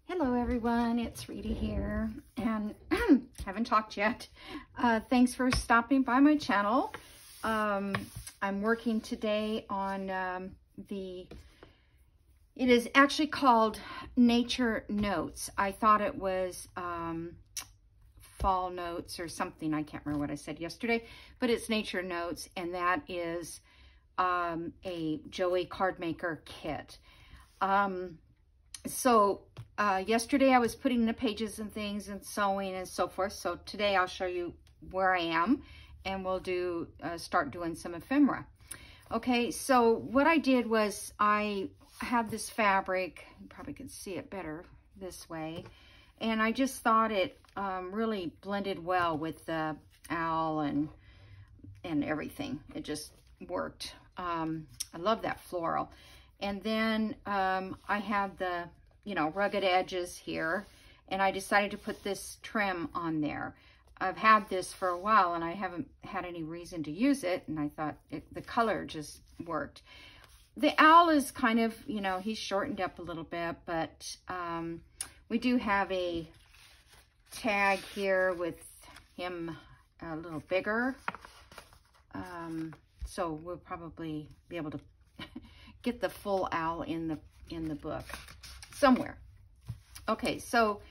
Hello everyone, it's Rita here, and haven't talked yet. Thanks for stopping by my channel. I'm working today on it is actually called Nature Notes. I thought it was Fall Notes or something. I can't remember what I said yesterday, but it's Nature Notes, and that is a Joey Cardmaker kit. Yesterday I was putting the pages and things and sewing and so forth. So today I'll show you where I am, and we'll start doing some ephemera. Okay, so what I did was I had this fabric. You probably can see it better this way. And I just thought it really blended well with the owl and everything. It just worked. I love that floral. And then I have the, rugged edges here, and I decided to put this trim on there. I've had this for a while and I haven't had any reason to use it, and I thought the color just worked. The owl is kind of, he's shortened up a little bit, but we do have a tag here with him a little bigger. So we'll probably be able to get the full owl in the book somewhere. Okay, so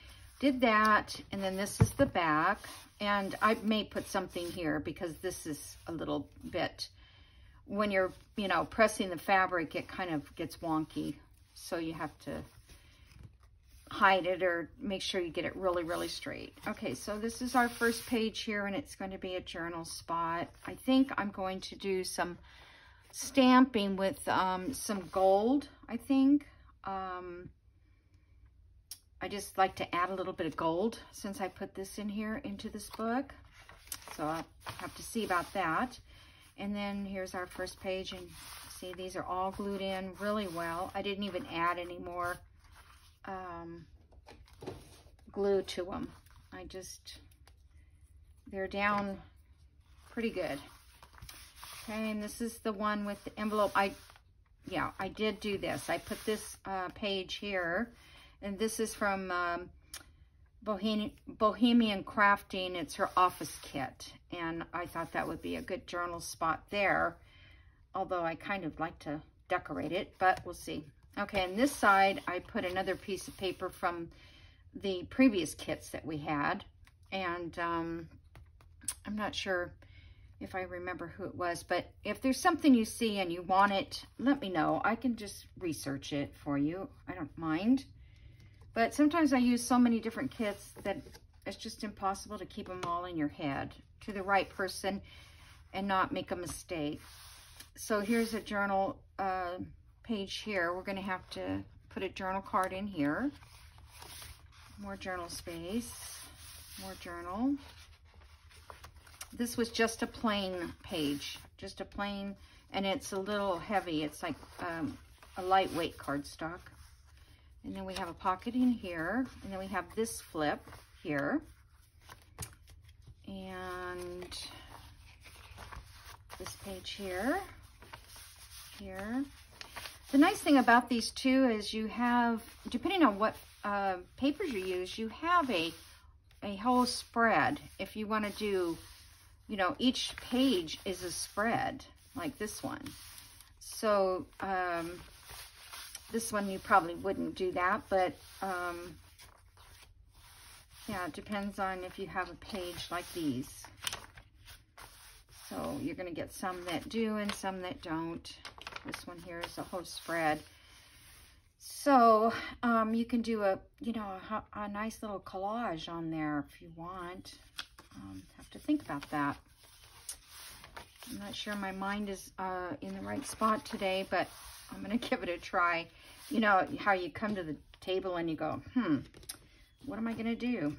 did that, and then this is the back, and I may put something here because this is a little bit, when you're pressing the fabric, it kind of gets wonky, so you have to hide it or make sure you get it really straight. Okay, so this is our first page here, and it's going to be a journal spot. I think I'm going to do some stamping with some gold, I think. I just like to add a little bit of gold since I put this in here into this book. So I'll have to see about that. And then here's our first page, and see, these are all glued in really well. I didn't even add any more glue to them. They're down pretty good. Okay, and this is the one with the envelope. I did do this. I put this page here, and this is from Bohemian Crafting. It's her office kit, and I thought that would be a good journal spot there, although I kind of like to decorate it, but we'll see. Okay, and this side, I put another piece of paper from the previous kits that we had, and I'm not sure if I remember who it was, but if there's something you see and you want it, let me know. I can just research it for you. I don't mind. But sometimes I use so many different kits that it's just impossible to keep them all in your head to the right person and not make a mistake. So here's a journal page here. We're going to have to put a journal card in here. More journal space. More journal. This was just a plain page, just a plain, and it's a little heavy. It's like a lightweight cardstock. And then we have a pocket in here, and then we have this flip here. And this page here. The nice thing about these two is you have, depending on what papers you use, you have a whole spread. If you want to do, each page is a spread, like this one. So, this one you probably wouldn't do that, but, yeah, it depends on if you have a page like these. So, you're going to get some that do and some that don't. This one here is a whole spread. So, you can do a nice little collage on there if you want. Have to think about that. I'm not sure my mind is in the right spot today, but I'm going to give it a try. You know how you come to the table and you go, what am I going to do?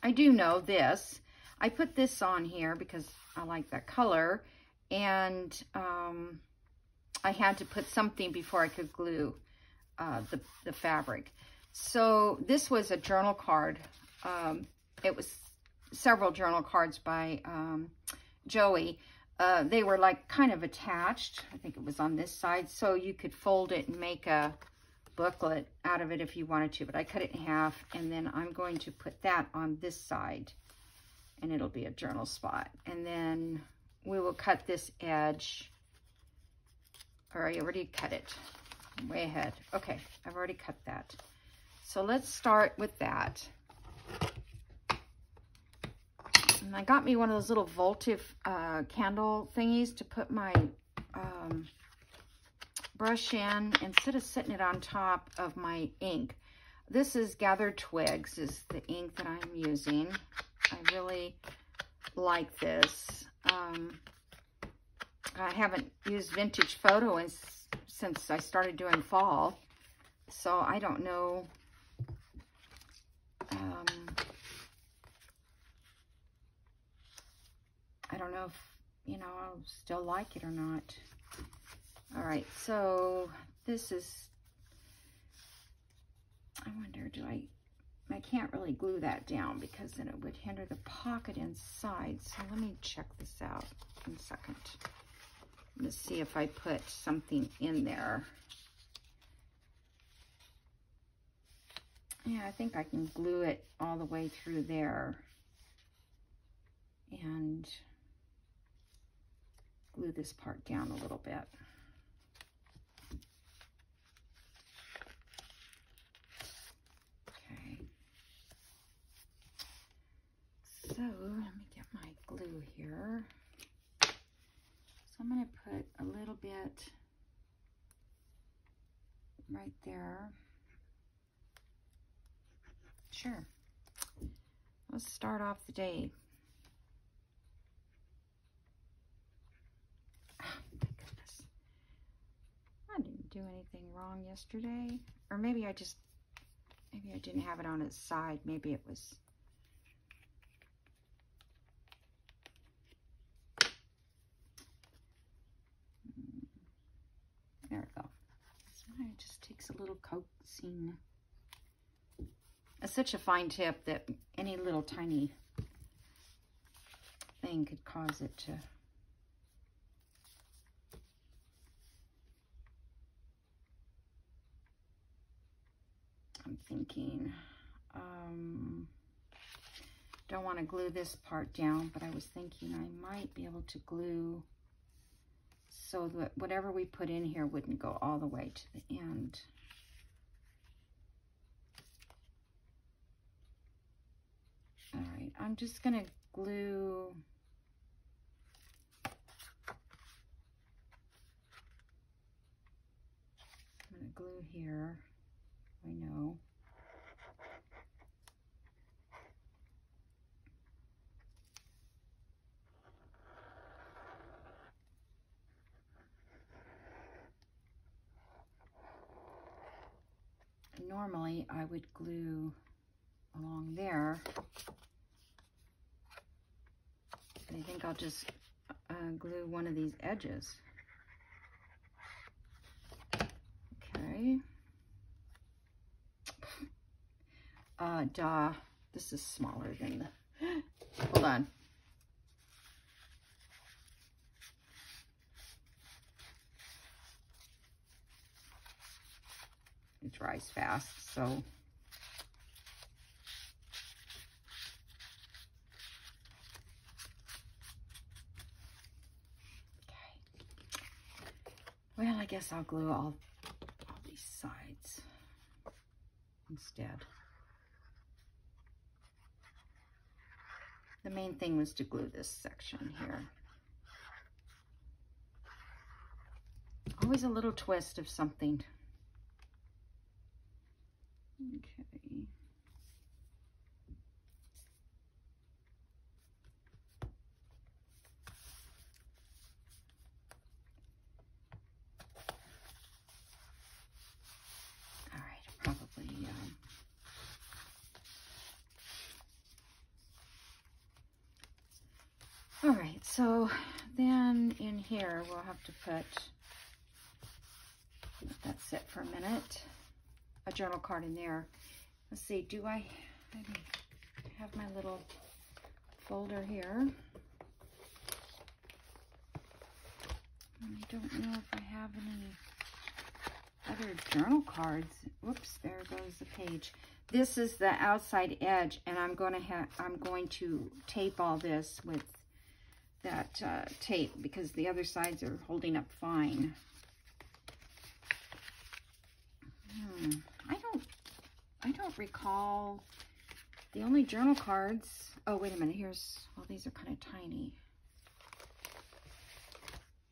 I do know this. I put this on here because I like that color, and I had to put something before I could glue the fabric. So this was a journal card. It was several journal cards by Joey. They were like kind of attached. I think it was on this side, so you could fold it and make a booklet out of it if you wanted to, but I cut it in half, and then I'm going to put that on this side, and it'll be a journal spot. And then we will cut this edge, or I already cut it. I'm way ahead. Okay, I've already cut that. So let's start with that. And I got me one of those little votive candle thingies to put my brush in instead of sitting it on top of my ink. This is Gathered Twigs, is the ink that I'm using. I really like this. I haven't used Vintage Photo since I started doing fall, so I don't know. I don't know if, you know, I'll still like it or not. All right, so this is, I wonder, I can't really glue that down because then it would hinder the pocket inside. So let me check this out in a second. Let's see if I put something in there. Yeah, I think I can glue it all the way through there and glue this part down a little bit. Okay. So let me get my glue here. So I'm going to put a little bit right there. Sure. Let's start off the day. Oh, my goodness. I didn't do anything wrong yesterday. Or maybe I didn't have it on its side. Maybe it was... There we go. Sometimes it just takes a little coaxing. It's such a fine tip that any little tiny thing could cause it to. I'm thinking, don't want to glue this part down, but I was thinking I might be able to glue so that whatever we put in here wouldn't go all the way to the end. All right, I'm just going to glue. I'm going to glue here, I know. Normally, I would glue along there. I think I'll just glue one of these edges. Okay. Duh. This is smaller than the... Hold on. It dries fast, so... Well, I guess I'll glue all these sides instead. The main thing was to glue this section here. Always a little twist of something. Okay. All right, so then in here we'll have to let that sit for a minute. A journal card in there. Let's see, I have my little folder here. I don't know if I have any other journal cards. Whoops, there goes the page. This is the outside edge, and I'm going to tape all this with that tape because the other sides are holding up fine. I don't recall the only journal cards. Oh, wait a minute. Well, these are kind of tiny.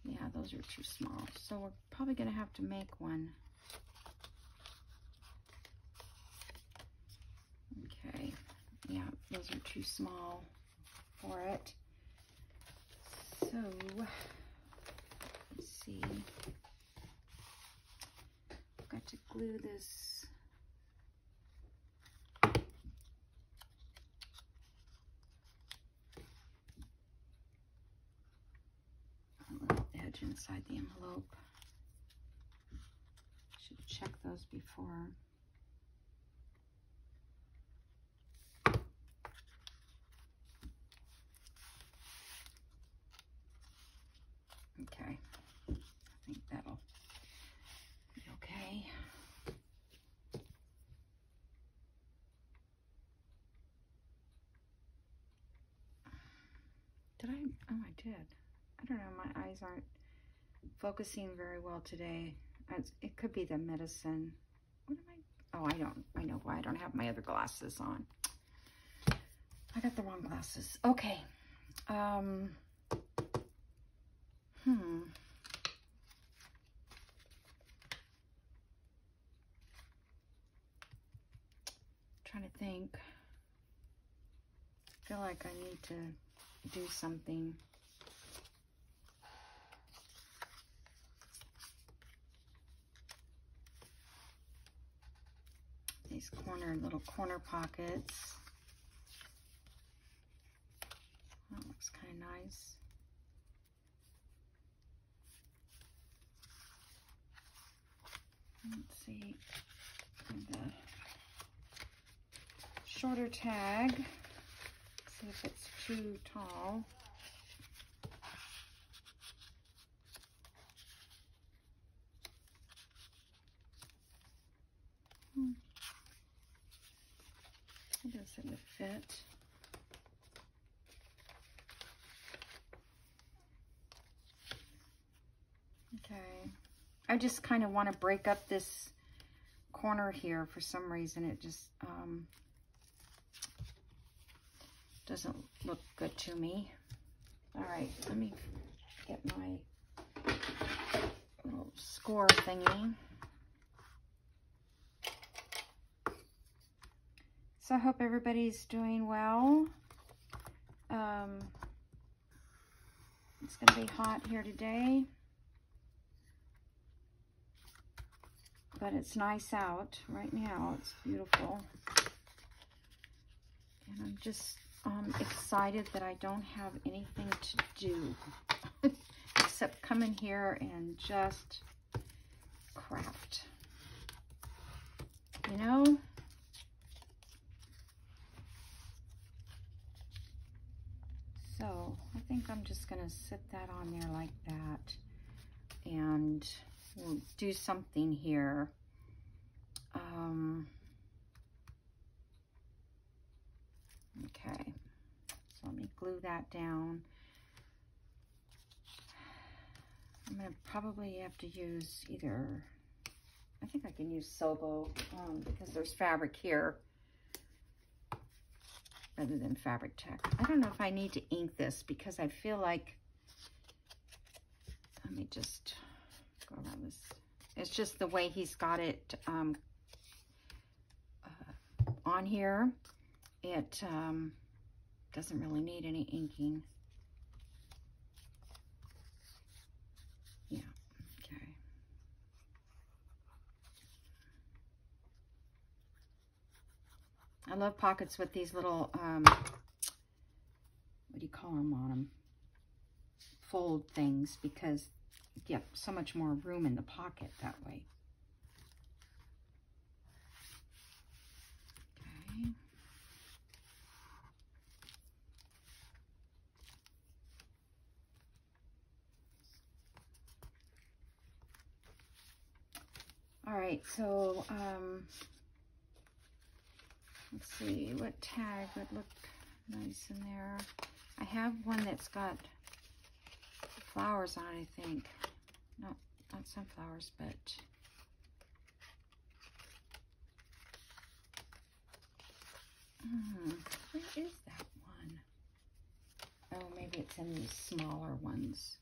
Yeah, those are too small. So we're probably going to have to make one. Okay. Yeah, those are too small for it. So, let's see. I've got to glue this. Inside the envelope. Should check those before. Okay, I think that'll be okay. Did I? Oh, I did. I don't know, my eyes aren't focusing very well today. It could be the medicine. What am I? Oh, I know why I don't have my other glasses on. I got the wrong glasses. Okay. Trying to think. I feel like I need to do something. These little corner pockets. That looks kind of nice. Let's see. The shorter tag. See if it's too tall. I guess it would fit. Okay. I just kind of want to break up this corner here for some reason. It just doesn't look good to me. All right, let me get my little score thingy. So I hope everybody's doing well. It's going to be hot here today, but it's nice out right now. It's beautiful. And I'm just excited that I don't have anything to do except come in here and just craft. You know? So I think I'm just going to sit that on there like that, and we'll do something here. Okay, so let me glue that down. I'm going to probably have to use either, I think I can use Sobo because there's fabric here, rather than Fabric Tech. I don't know if I need to ink this because I feel like, let me just go around this. It's just the way he's got it on here. It doesn't really need any inking. Yeah, okay. I love pockets with these little, what do you call them on them? Fold things, because you get so much more room in the pocket that way. Okay. right, so let's see what tag would look nice in there. I have one that's got flowers on it, I think. Not sunflowers, but where is that one? Oh, maybe it's in these smaller ones.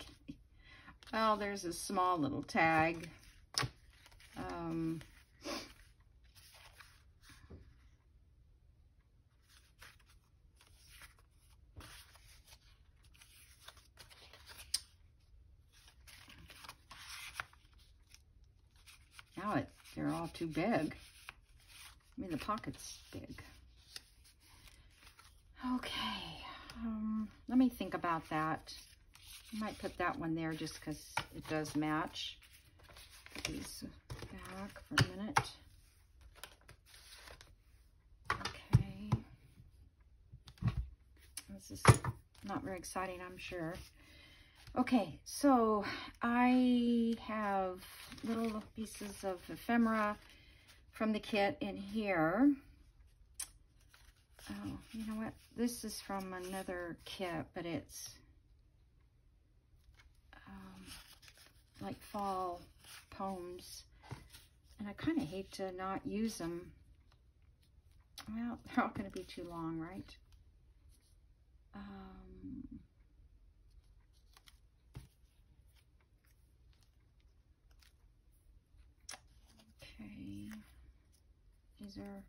Okay. Well, there's a small little tag. Now they're all too big. I mean, the pocket's big. Okay, let me think about that. I might put that one there just because it does match. Put these back for a minute. Okay. This is not very exciting, I'm sure. Okay, so I have little pieces of ephemera from the kit in here. Oh, you know what? This is from another kit, but it's like fall poems. And I kind of hate to not use them. Well, they're all going to be too long, right? Okay, these are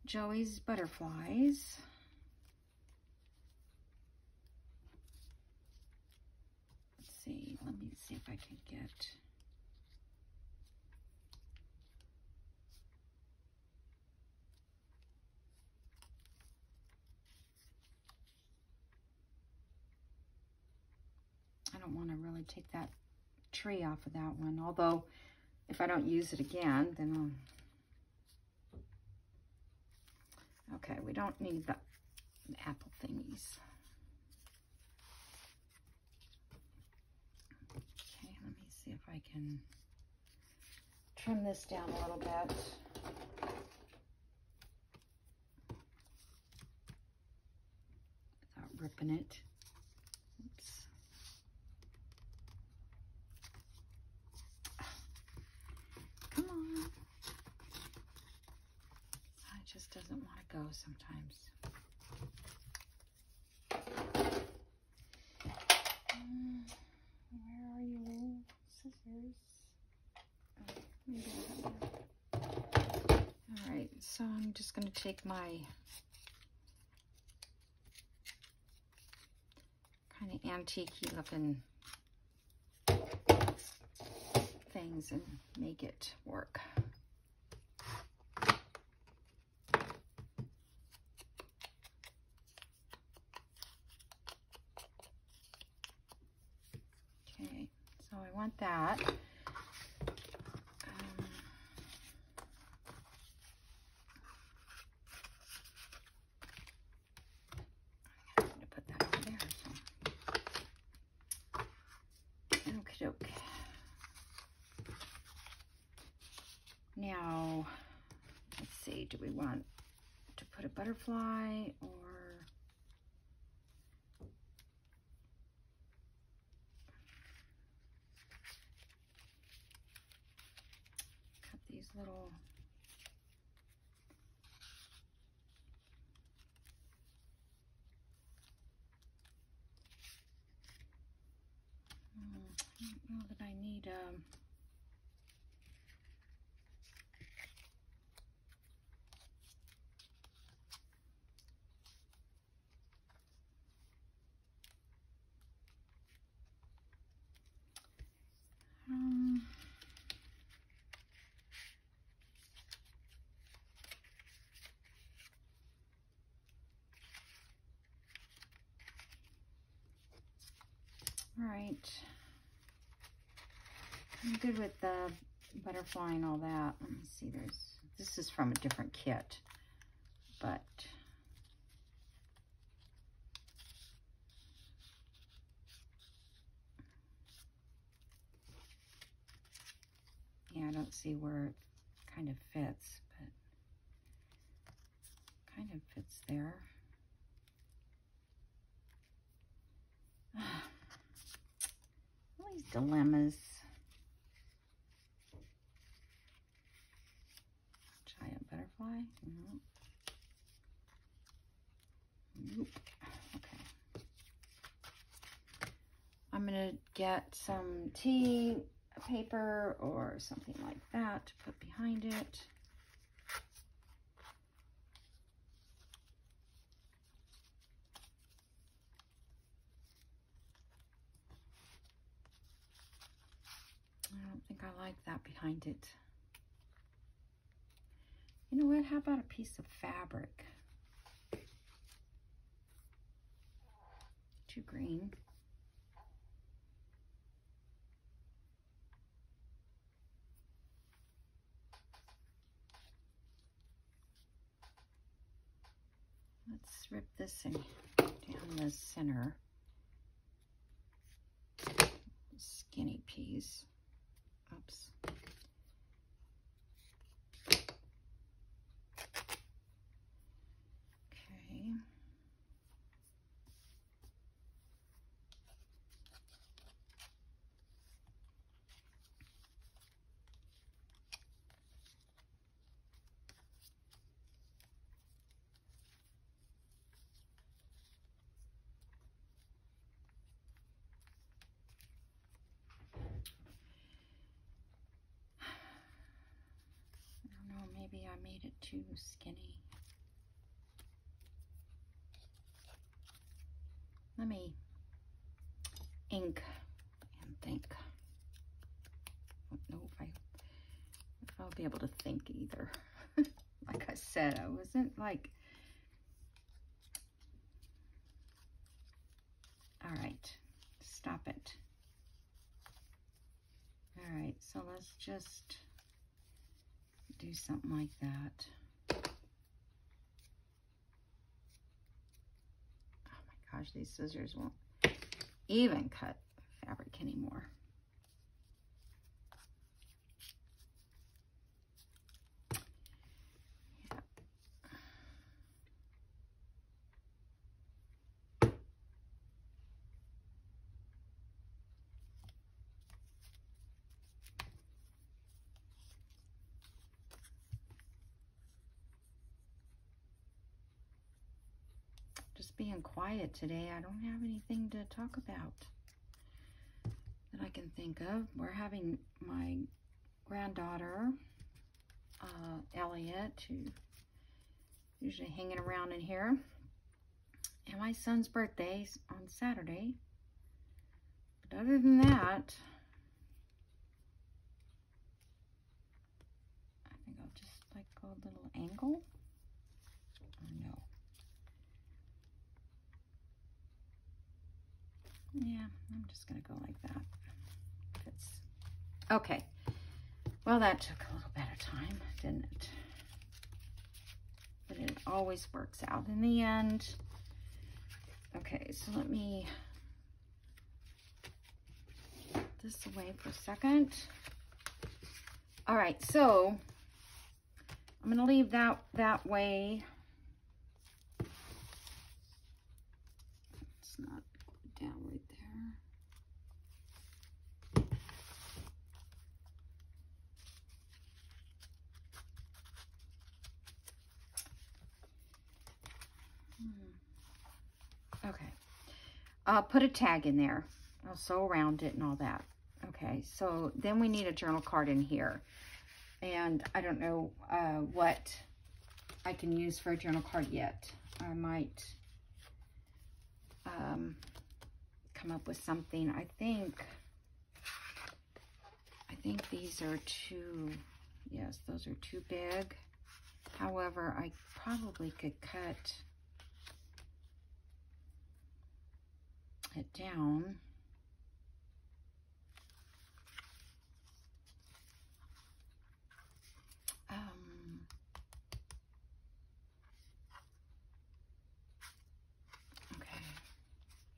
Joey's butterflies. Let's see, let me see if I can get... I don't want to really take that tree off of that one, although if I don't use it again, then I'll... Okay, we don't need the apple thingies. Okay, let me see if I can trim this down a little bit. Without ripping it. Oops. Come on. It just doesn't want to go sometimes. Where are you? Scissors. Oh, maybe I have them. All right, so I'm just going to take my kind of antique-y looking things and make it work. Okay, so I want that. I'm going to put that over there. So. Okie-doke. Now, let's see, do we want to put a butterfly or cut these little I don't know that I need all right. I'm good with the butterfly and all that. Let me see, this is from a different kit, but don't see where it kind of fits, but kind of fits there. All these dilemmas. Giant butterfly? No. Nope. Okay. I'm going to get some tea paper or something like that to put behind it. I don't think I like that behind it. You know what? How about a piece of fabric? Too green. Let's rip this in down the center. Skinny piece. Oops. Okay. Maybe I made it too skinny. Let me ink and think. I don't know if I'll be able to think either. Like I said, I wasn't like... All right, stop it. All right, so let's just do something like that. Oh my gosh, these scissors won't even cut fabric anymore. Yeah. Just being quiet today. I don't have anything to talk about that I can think of. We're having my granddaughter, Elliot, who's usually hanging around in here, and my son's birthday's on Saturday. But other than that, I think I'll just like go a little angle. Or no. Yeah, I'm just gonna go like that. It's okay. Well, that took a little bit of time, didn't it? But it always works out in the end. Okay, so let me put this away for a second. All right, so I'm gonna leave that way. It's not down right there. Okay, I'll put a tag in there. I'll sew around it and all that. Okay, so then we need a journal card in here. And I don't know what I can use for a journal card yet. I might come up with something. I think these are too, yes, those are too big. However, I probably could cut it down. Okay.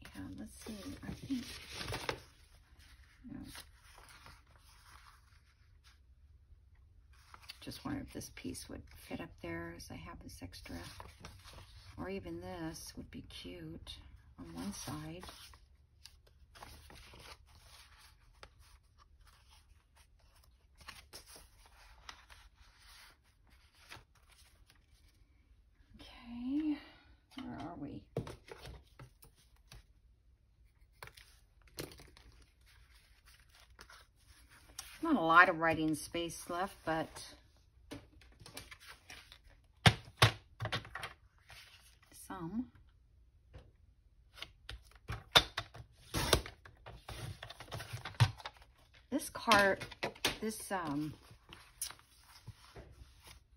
Yeah, let's see. I think, no. just wondering if this piece would fit up there as I have this extra. Or even this would be cute on one side. Okay, where are we? Not a lot of writing space left, but some. This card, this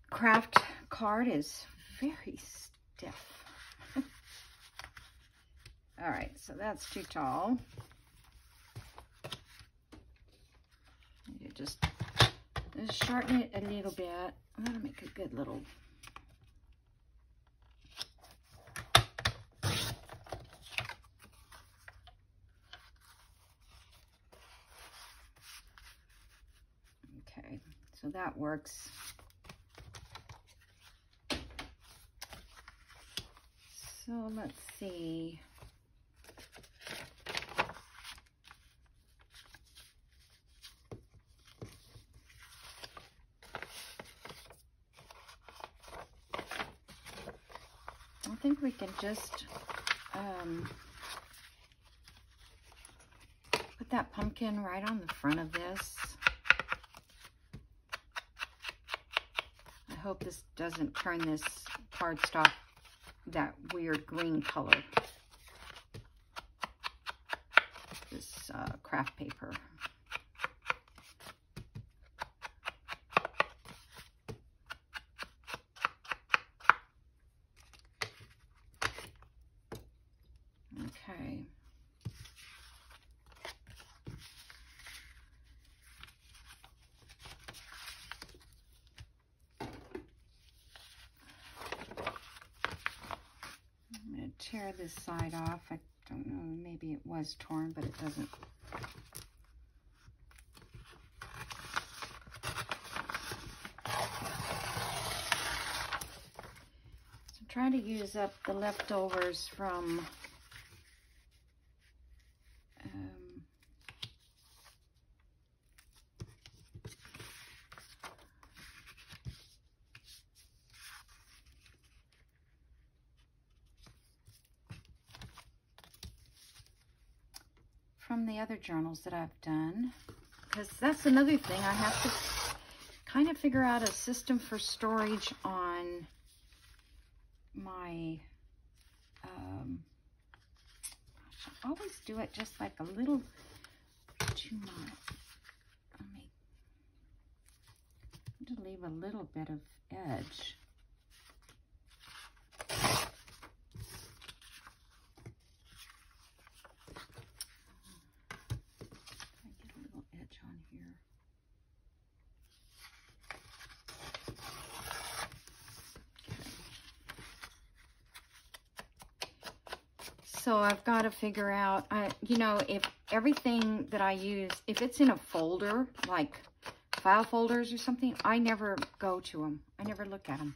craft card is very stiff. All right, so that's too tall. Just shorten it a little bit. I'm gonna make a good little. Okay, so that works. So let's see. I think we can just put that pumpkin right on the front of this. I hope this doesn't turn this cardstock that weird green color. This craft paper. Okay. I'm going to tear this side off. I don't know, maybe it was torn, but it doesn't. So I'm trying to use up the leftovers from the other journals that I've done, because that's another thing. I have to kind of figure out a system for storage on my I always do it just like a little too much. Let me just leave a little bit of edge. So I've got to figure out, you know, if everything that I use, if it's in a folder, like file folders or something, I never go to them. I never look at them.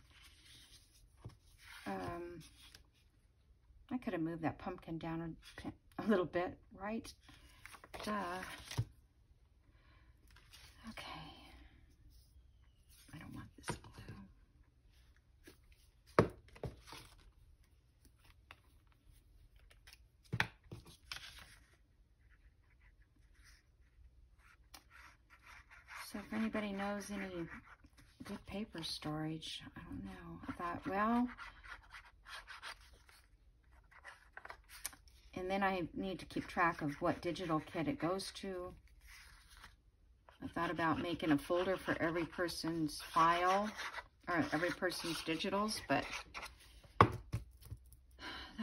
I could have moved that pumpkin down a little bit, right? Duh. Okay. I don't want this glue. So if anybody knows any good paper storage, I don't know. I thought, well, and then I need to keep track of what digital kit it goes to. I thought about making a folder for every person's file, or every person's digitals, but that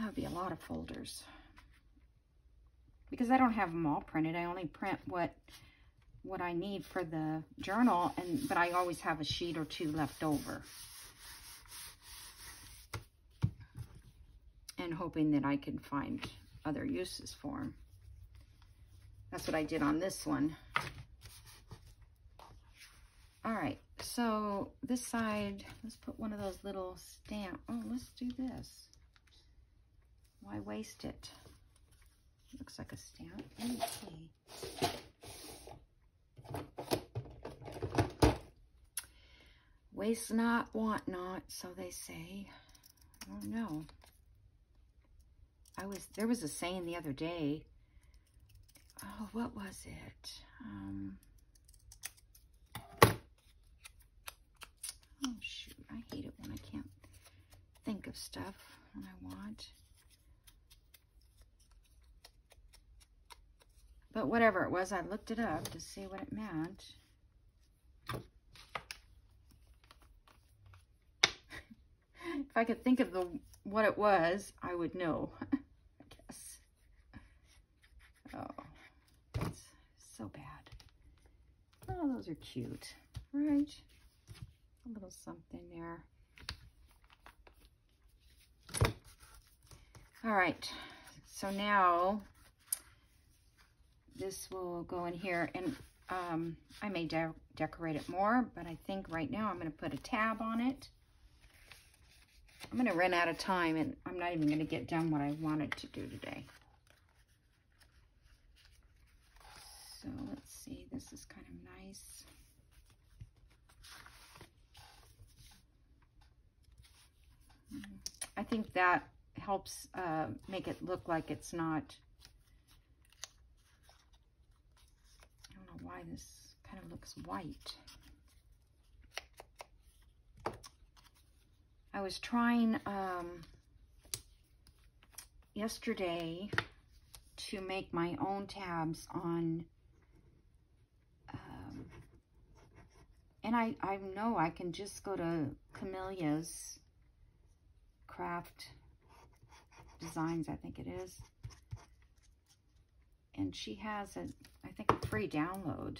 would be a lot of folders. Because I don't have them all printed. I only print what I need for the journal, but I always have a sheet or two left over. And hoping that I can find other uses for them. That's what I did on this one. All right, So this side, let's put one of those little stamp. Oh, let's do this. Why waste it? Looks like a stamp. Let me see. Waste not, want not, so they say. I don't know. There was a saying the other day. Oh, what was it? Oh, shoot. I hate it when I can't think of stuff when I want. But whatever it was, I looked it up to see what it meant. If I could think of what it was, I would know, I guess. Oh, it's so bad. Oh, those are cute, right? A little something there. All right, so now this will go in here, and I may decorate it more, but I think right now I'm going to put a tab on it. I'm going to run out of time, and I'm not even going to get done what I wanted to do today. So let's see, this is kind of nice. I think that helps make it look like it's not, I don't know why this kind of looks white. I was trying yesterday to make my own tabs on, and I know I can just go to Camelia's Craft Designs, I think it is, and she has I think a free download,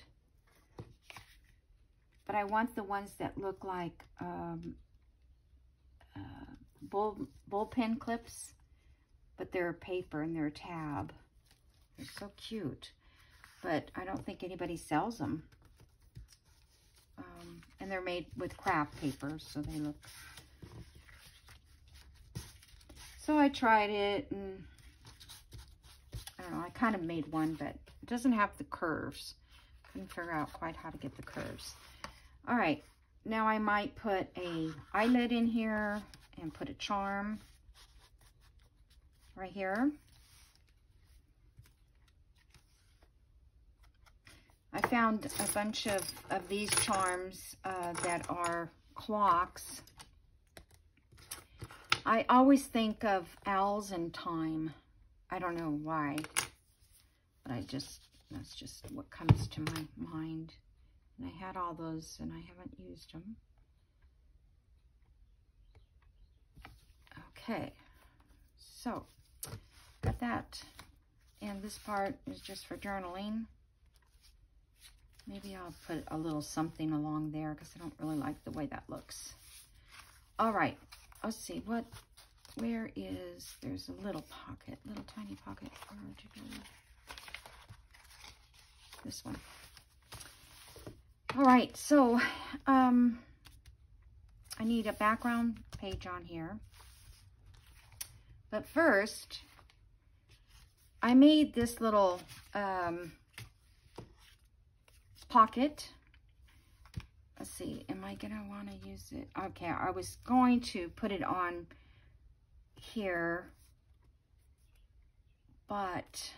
but I want the ones that look like bullpen clips, but they're paper and they're a tab. They're so cute, but I don't think anybody sells them. And they're made with craft paper, so they look. So I tried it, and I don't know, I kind of made one, but it doesn't have the curves. Couldn't figure out quite how to get the curves. All right, now I might put a eyelid in here and put a charm right here. I found a bunch of these charms that are clocks. I always think of owls and time. I don't know why, but that's just what comes to my mind. And I had all those and I haven't used them. Okay, so got that. And this part is just for journaling. Maybe I'll put a little something along there because I don't really like the way that looks. All right, let's see, where is, there's a little pocket, little tiny pocket. Where'd you go? This one. All right, so I need a background page on here. But first, I made this little pocket. Let's see, am I gonna want to use it? Okay, I was going to put it on here, but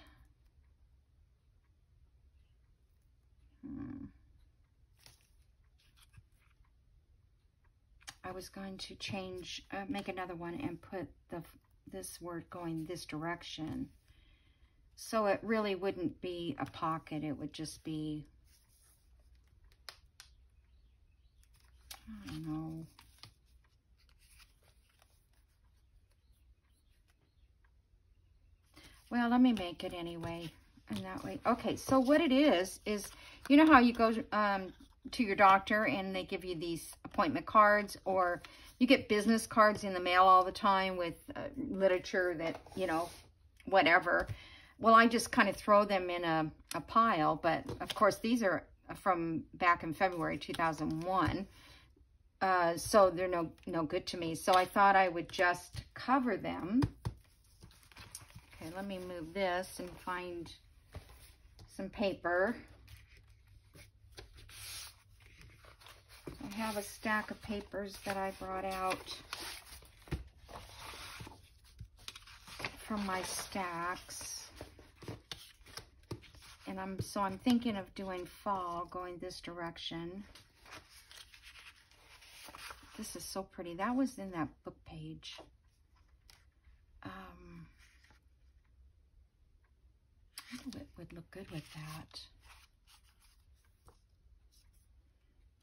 I was going to change, make another one and put this word going this direction. So it really wouldn't be a pocket, it would just be, I don't know. Well, let me make it anyway, and that way. Okay, so what it is, you know how you go to your doctor and they give you these appointment cards, or you get business cards in the mail all the time with literature that, you know, whatever. Well, I just kind of throw them in a pile, but of course these are from back in February 2001. So they're no good to me. So I thought I would just cover them. Okay, let me move this and find some paper. I have a stack of papers that I brought out from my stacks. And I'm thinking of doing fall, going this direction. This is so pretty. That was in that book page. I think it would look good with that.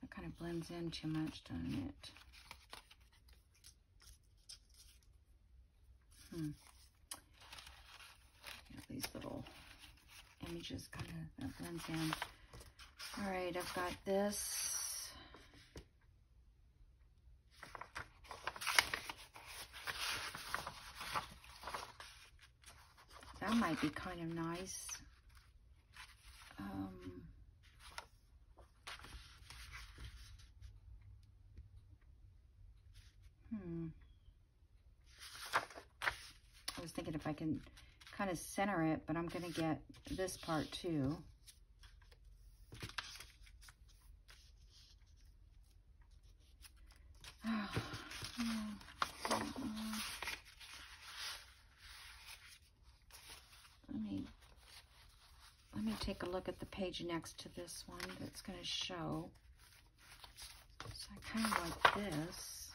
That kind of blends in too much, doesn't it? Yeah, these little images kind of, that blends in. All right, I've got this. That might be kind of nice. I was thinking if I can kind of center it, but I'm going to get this part too. Let me take a look at the page next to this one that's going to show. So I kind of like this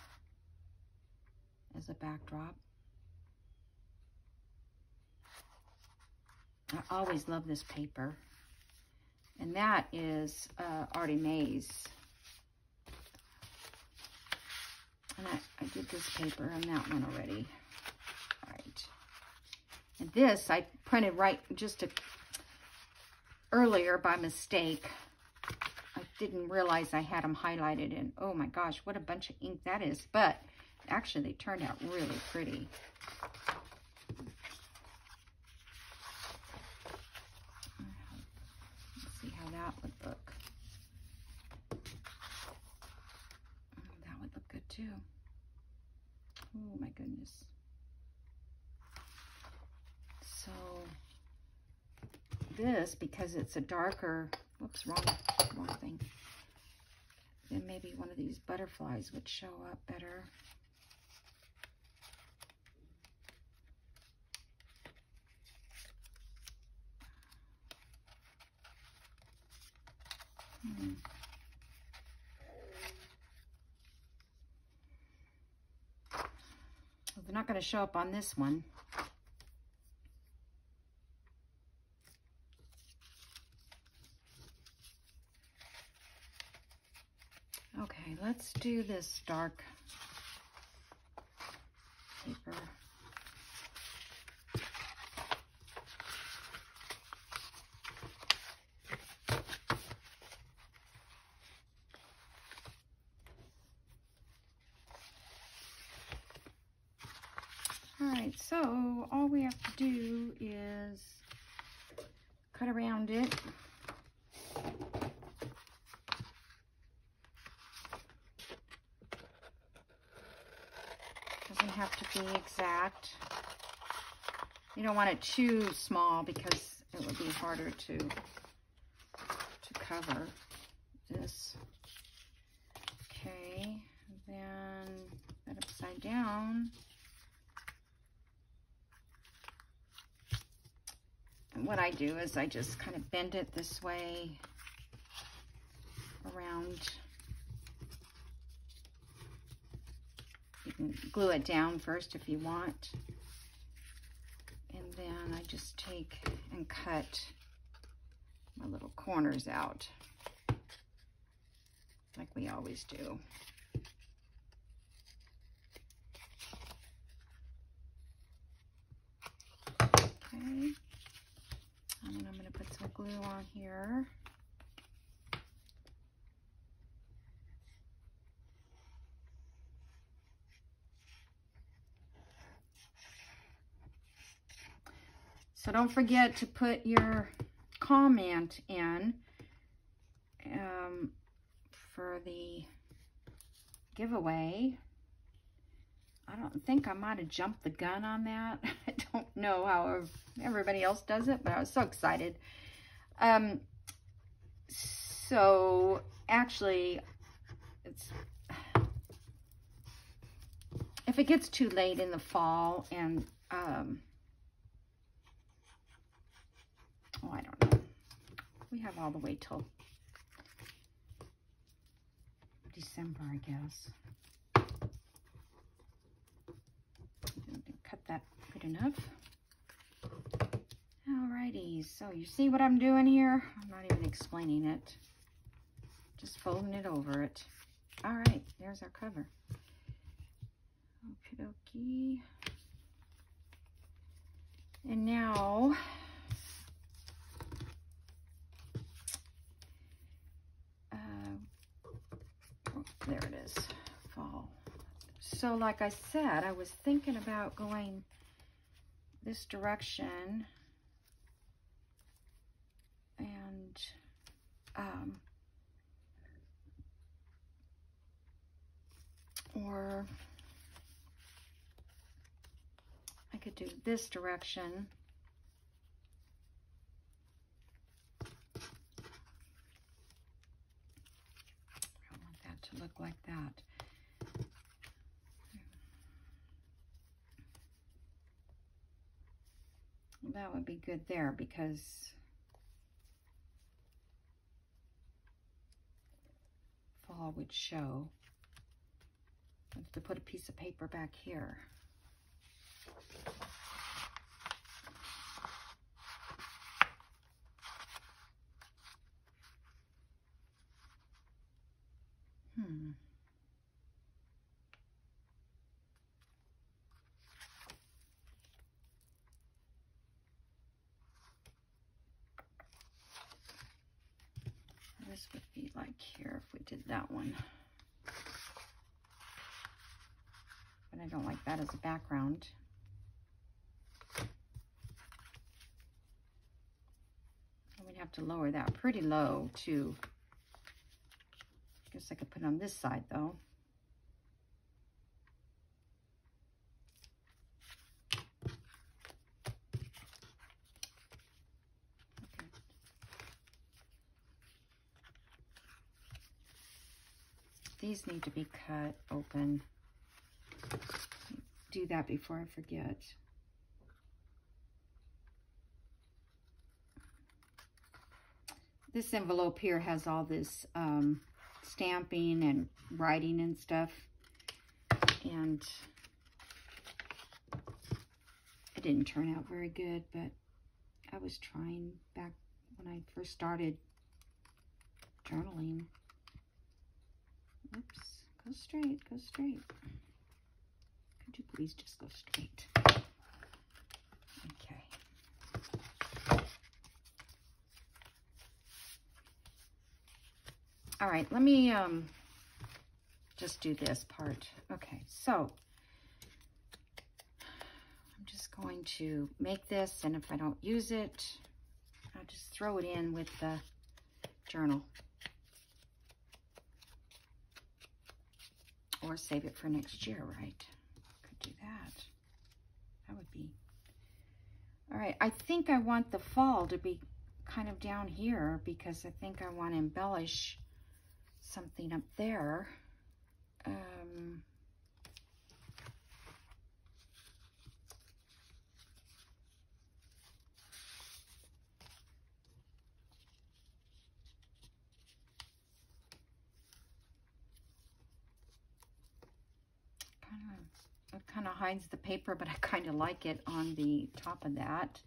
as a backdrop. I always love this paper. And that is Artie Mae's. And I did this paper and that one already. All right. And this I printed right just earlier by mistake. I didn't realize I had them highlighted, and oh my gosh, what a bunch of ink that is. But actually they turned out really pretty. Let's see how that would look. That would look good too. Oh my goodness. So this, because it's a darker, whoops, wrong thing, then maybe one of these butterflies would show up better. Well, they're not going to show up on this one. Okay, let's do this dark paper. All right, so all we have to do is cut around it. Doesn't have to be exact. You don't want it too small because it would be harder to cover this. Okay, then that upside down. And what I do is I just kind of bend it this way around. You can glue it down first if you want. And then I just take and cut my little corners out like we always do. Okay. And then I'm going to put some glue on here. So don't forget to put your comment in for the giveaway. I don't think I might have jumped the gun on that. I don't know how everybody else does it, but I was so excited. So actually, if it gets too late in the fall and, oh, I don't know. We have all the way till December, I guess. Cut that good enough. Alrighty, so you see what I'm doing here? I'm not even explaining it. Just folding it over it. Alright, there's our cover. Okie dokie. And now, there it is, fall. So like I said, I was thinking about going this direction and or I could do this direction. I want that to look like that. That would be good there because fall would show. I have to put a piece of paper back here. This would be like here if we did that one. But I don't like that as a background. We'd have to lower that pretty low too. Guess I could put it on this side though. These need to be cut open. Do that before I forget. This envelope here has all this stamping and writing and stuff. And it didn't turn out very good, but I was trying back when I first started journaling. Oops, go straight, go straight. Could you please just go straight? Okay. All right, let me just do this part. Okay, so I'm just going to make this, and if I don't use it, I'll just throw it in with the journal. Or save it for next year, right? Could do that. That would be... All right, I think I want the fall to be kind of down here because I think I want to embellish something up there. It kind of hides the paper, but I kind of like it on the top of that.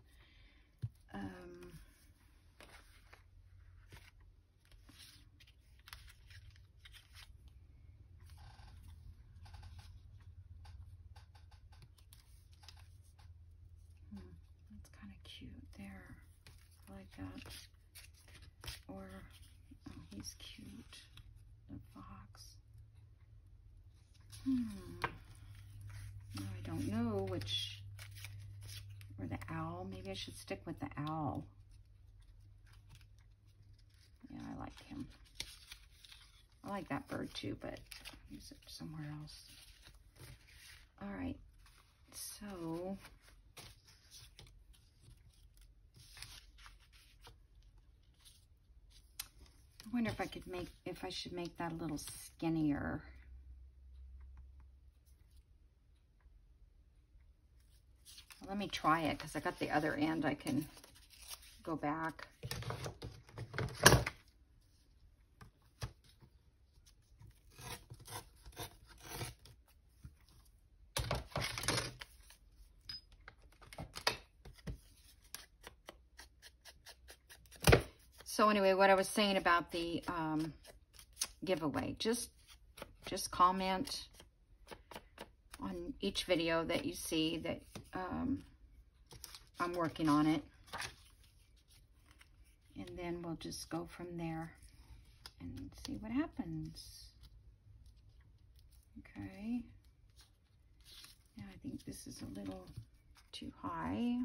That's kind of cute there. I like that. Or, oh, he's cute. The fox. I don't know which, or the owl. Maybe I should stick with the owl. Yeah, I like him. I like that bird too, but I'll use it somewhere else. All right, so I wonder if I should make that a little skinnier. Well, let me try it because I got the other end. I can go back. So anyway, what I was saying about the giveaway, just comment on each video that you see that I'm working on it. And then we'll just go from there and see what happens. Okay. Now I think this is a little too high.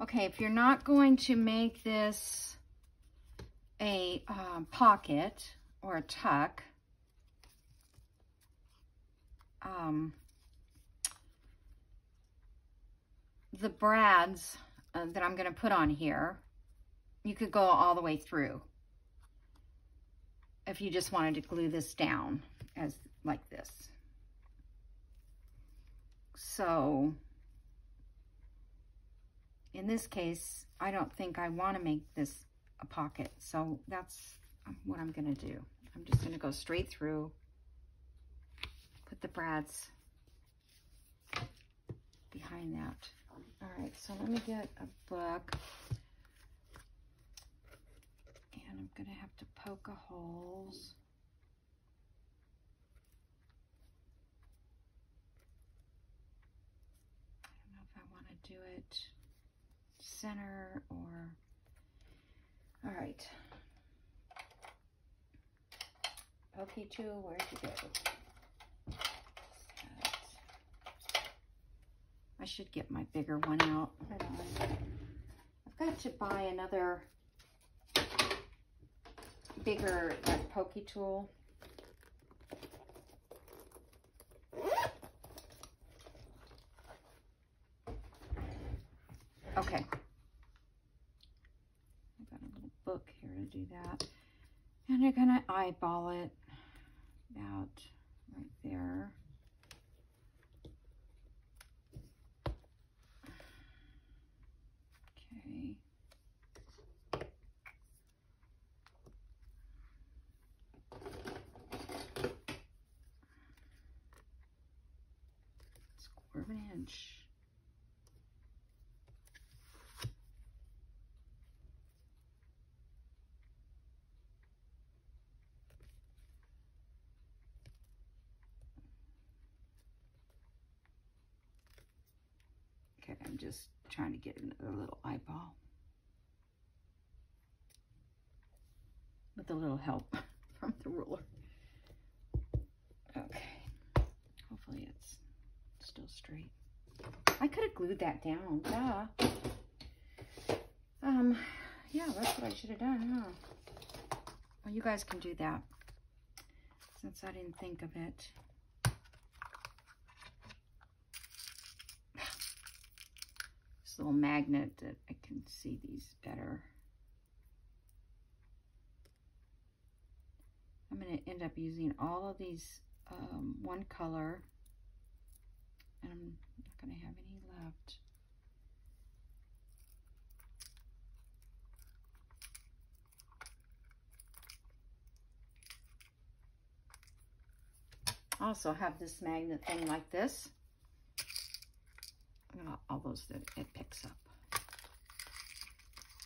Okay, if you're not going to make this a pocket or a tuck, the brads that I'm going to put on here, you could go all the way through if you just wanted to glue this down as like this. So in this case, I don't think I want to make this a pocket, so that's what I'm going to do. I'm just going to go straight through, put the brads behind that. All right, so let me get a book, and I'm going to have to poke a holes. I don't know if I want to do it center or, all right. Pokey tool, where'd you go? I should get my bigger one out. Hold on. I've got to buy another bigger pokey tool. Okay. I've got a little book here to do that. And you're going to eyeball it about right there. Okay. Square of an inch. Okay, I'm just trying to get a little eyeball with a little help from the ruler. Okay, hopefully it's still straight. I could have glued that down, duh. Yeah, that's what I should have done, huh? Well, you guys can do that since I didn't think of it. this little magnet that I can see these better. I'm going to end up using all of these one color, and I'm not going to have any left. I also have this magnet thing like this. All those that it picks up.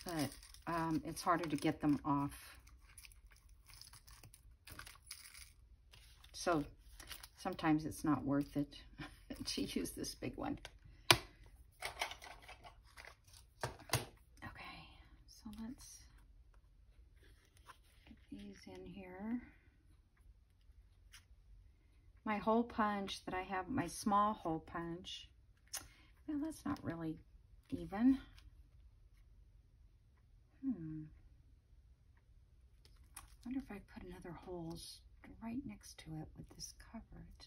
But it's harder to get them off. So sometimes it's not worth it to use this big one. Okay, so let's get these in here. My hole punch that I have, my small hole punch, well, that's not really even. I wonder if I put another holes right next to it with this covered.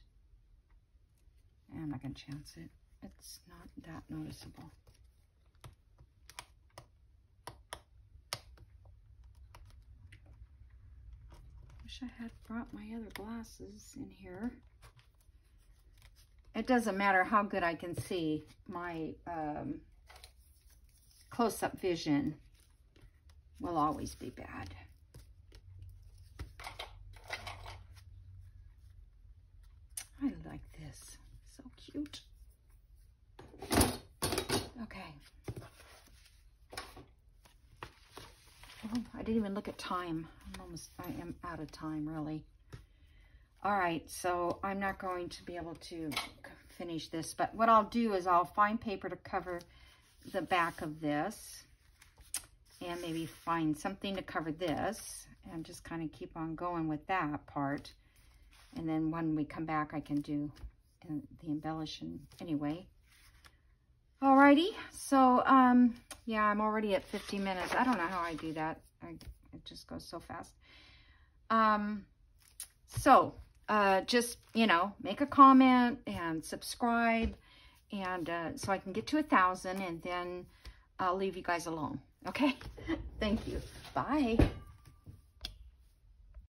I'm not going to chance it. It's not that noticeable. Wish I had brought my other glasses in here. It doesn't matter how good I can see. My close-up vision will always be bad. I like this. So cute. Okay. Oh, I didn't even look at time. I am out of time, really. All right, so I'm not going to be able to finish this, but what I'll do is I'll find paper to cover the back of this, and maybe find something to cover this, and just kind of keep on going with that part. And then when we come back, I can do the embellishing anyway. Alrighty, so yeah, I'm already at 50 minutes. I don't know how I do that. It just goes so fast. Just, you know, make a comment and subscribe, and so I can get to 1,000, and then I'll leave you guys alone. Okay? Thank you. Bye.